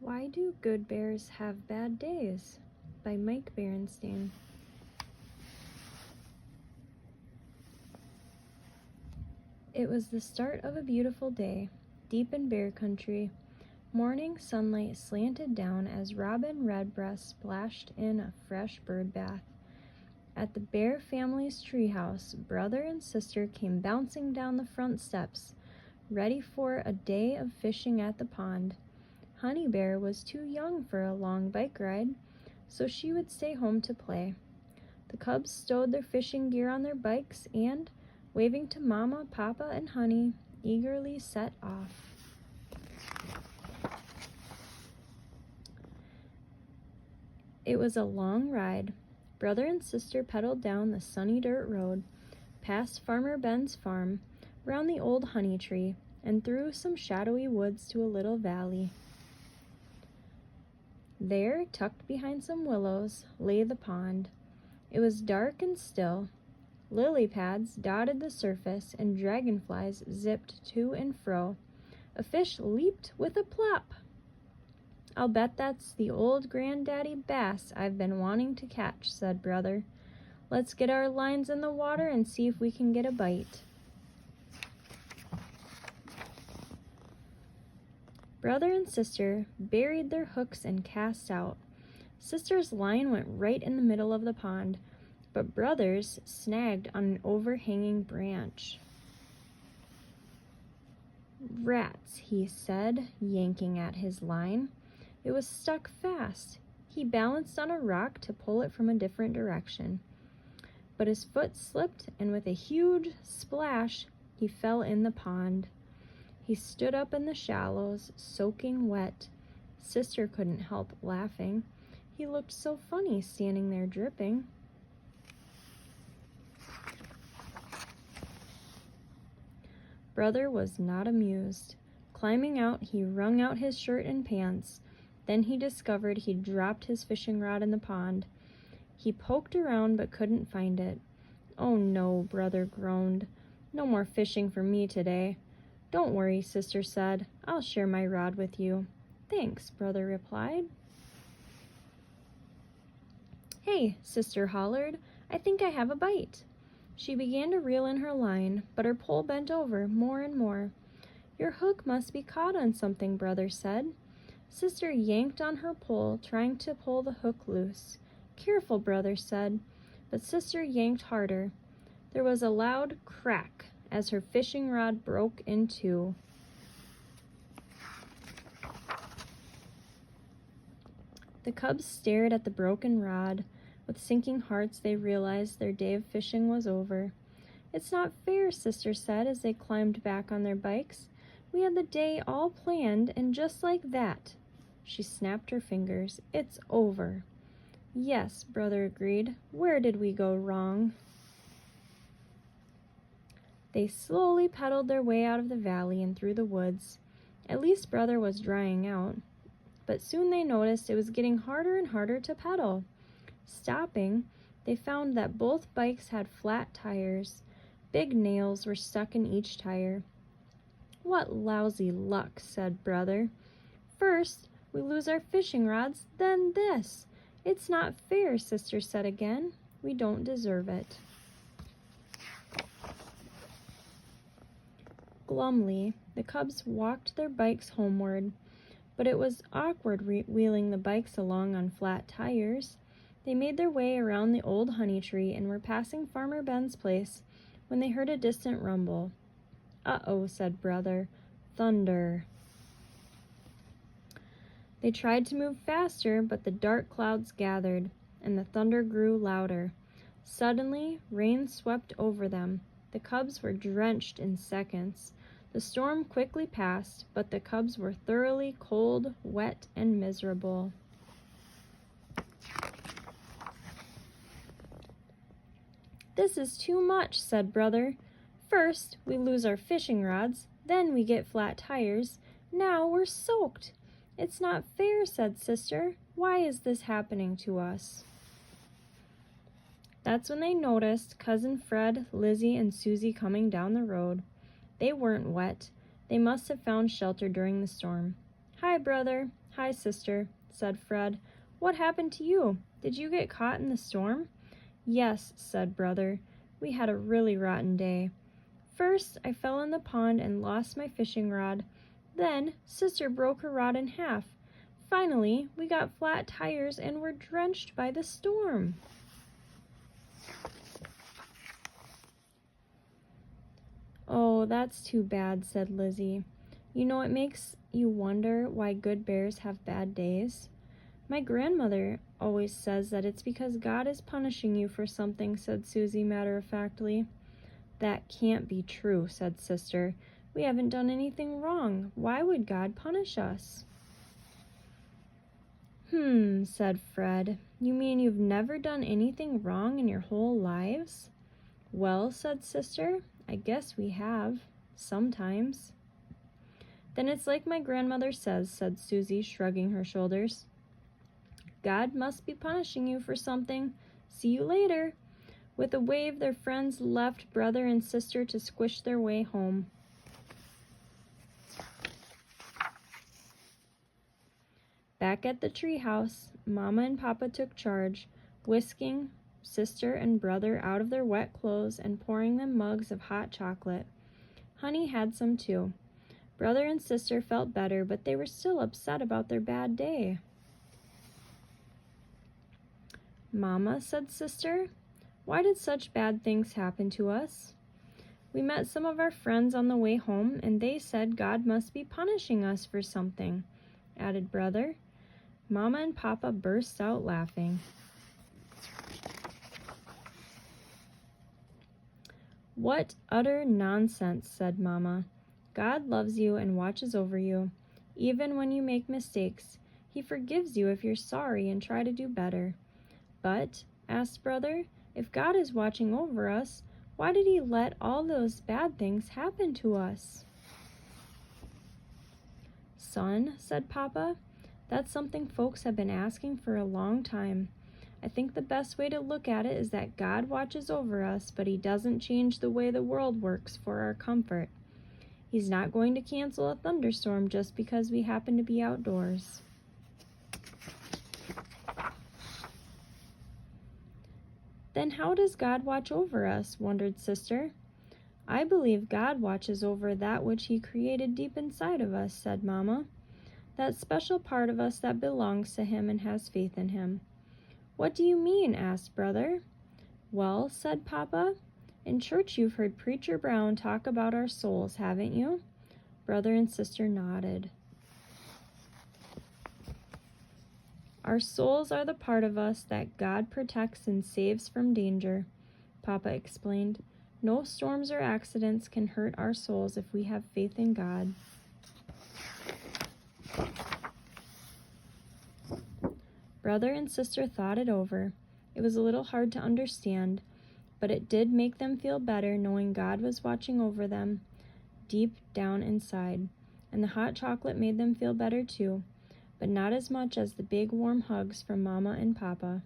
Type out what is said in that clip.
Why Do Good Bears Have Bad Days? By Mike Berenstain. It was the start of a beautiful day, deep in bear country. Morning sunlight slanted down as Robin Redbreast splashed in a fresh bird bath. At the bear family's treehouse, brother and sister came bouncing down the front steps, ready for a day of fishing at the pond. Honey Bear was too young for a long bike ride, so she would stay home to play. The cubs stowed their fishing gear on their bikes and, waving to Mama, Papa, and Honey, eagerly set off. It was a long ride. Brother and sister pedaled down the sunny dirt road, past Farmer Ben's farm, round the old honey tree, and through some shadowy woods to a little valley. There, tucked behind some willows, lay the pond. It was dark and still. Lily pads dotted the surface, and dragonflies zipped to and fro. A fish leaped with a plop. "I'll bet that's the old granddaddy bass I've been wanting to catch," said Brother. "Let's get our lines in the water and see if we can get a bite." Brother and sister buried their hooks and cast out. Sister's line went right in the middle of the pond, but Brother's snagged on an overhanging branch. "Rats," he said, yanking at his line. It was stuck fast. He balanced on a rock to pull it from a different direction. But his foot slipped, and with a huge splash, he fell in the pond. He stood up in the shallows, soaking wet. Sister couldn't help laughing. He looked so funny standing there dripping. Brother was not amused. Climbing out, he wrung out his shirt and pants. Then he discovered he'd dropped his fishing rod in the pond. He poked around but couldn't find it. "Oh no," Brother groaned. "No more fishing for me today." "Don't worry," Sister said. "I'll share my rod with you." "Thanks," Brother replied. "Hey," Sister hollered, "I think I have a bite." She began to reel in her line, but her pole bent over more and more. "Your hook must be caught on something," Brother said. Sister yanked on her pole, trying to pull the hook loose. "Careful," Brother said, but Sister yanked harder. There was a loud crack as her fishing rod broke in two. The cubs stared at the broken rod. With sinking hearts, they realized their day of fishing was over. "It's not fair," Sister said as they climbed back on their bikes. "We had the day all planned, and just like that." She snapped her fingers. "It's over." "Yes," Brother agreed. "Where did we go wrong?" They slowly pedaled their way out of the valley and through the woods. At least Brother was drying out. But soon they noticed it was getting harder and harder to pedal. Stopping, they found that both bikes had flat tires. Big nails were stuck in each tire. "What lousy luck," said Brother. "First, we lose our fishing rods, then this. It's not fair," Sister said again. "We don't deserve it." Glumly, the cubs walked their bikes homeward, but it was awkward wheeling the bikes along on flat tires. They made their way around the old honey tree and were passing Farmer Ben's place when they heard a distant rumble. "Uh-oh," said Brother. "Thunder." They tried to move faster, but the dark clouds gathered, and the thunder grew louder. Suddenly, rain swept over them. The cubs were drenched in seconds. The storm quickly passed, but the cubs were thoroughly cold, wet, and miserable. "This is too much," said Brother. "First, we lose our fishing rods, then we get flat tires. Now we're soaked." "It's not fair," said Sister. "Why is this happening to us?" That's when they noticed Cousin Fred, Lizzie, and Susie coming down the road. They weren't wet. They must have found shelter during the storm. "Hi, Brother." "Hi, sister," said Fred. "What happened to you? Did you get caught in the storm?" "Yes," said Brother. "We had a really rotten day. First, I fell in the pond and lost my fishing rod. Then, Sister broke her rod in half. Finally, we got flat tires and were drenched by the storm." "Oh, that's too bad," said Lizzie. "You know, it makes you wonder why good bears have bad days. My grandmother always says that it's because God is punishing you for something," said Susie matter-of-factly. "That can't be true," said Sister. "We haven't done anything wrong. Why would God punish us?" Said Fred. "You mean you've never done anything wrong in your whole lives?" "Well," said Sister, "I guess we have. Sometimes." "Then it's like my grandmother says," said Susie, shrugging her shoulders. "God must be punishing you for something. See you later." With a wave, their friends left Brother and Sister to squish their way home. Back at the treehouse, Mama and Papa took charge, whisking Sister and Brother out of their wet clothes and pouring them mugs of hot chocolate. Honey had some too. Brother and Sister felt better, but they were still upset about their bad day. "Mama," said Sister, "why did such bad things happen to us?" "We met some of our friends on the way home, and they said God must be punishing us for something," added Brother. Mama and Papa burst out laughing. "What utter nonsense," said Mama. "God loves you and watches over you. Even when you make mistakes, He forgives you if you're sorry and try to do better." "But," asked Brother, "if God is watching over us, why did He let all those bad things happen to us?" "Son," said Papa, "that's something folks have been asking for a long time. I think the best way to look at it is that God watches over us, but He doesn't change the way the world works for our comfort. He's not going to cancel a thunderstorm just because we happen to be outdoors." "Then how does God watch over us?" wondered Sister. "I believe God watches over that which He created deep inside of us," said Mama. "That special part of us that belongs to Him and has faith in Him." "What do you mean?" asked Brother. "Well," said Papa, "in church you've heard Preacher Brown talk about our souls, haven't you?" Brother and Sister nodded. "Our souls are the part of us that God protects and saves from danger," Papa explained. "No storms or accidents can hurt our souls if we have faith in God." Brother and Sister thought it over. It was a little hard to understand, but it did make them feel better knowing God was watching over them deep down inside. And the hot chocolate made them feel better too, but not as much as the big warm hugs from Mama and Papa.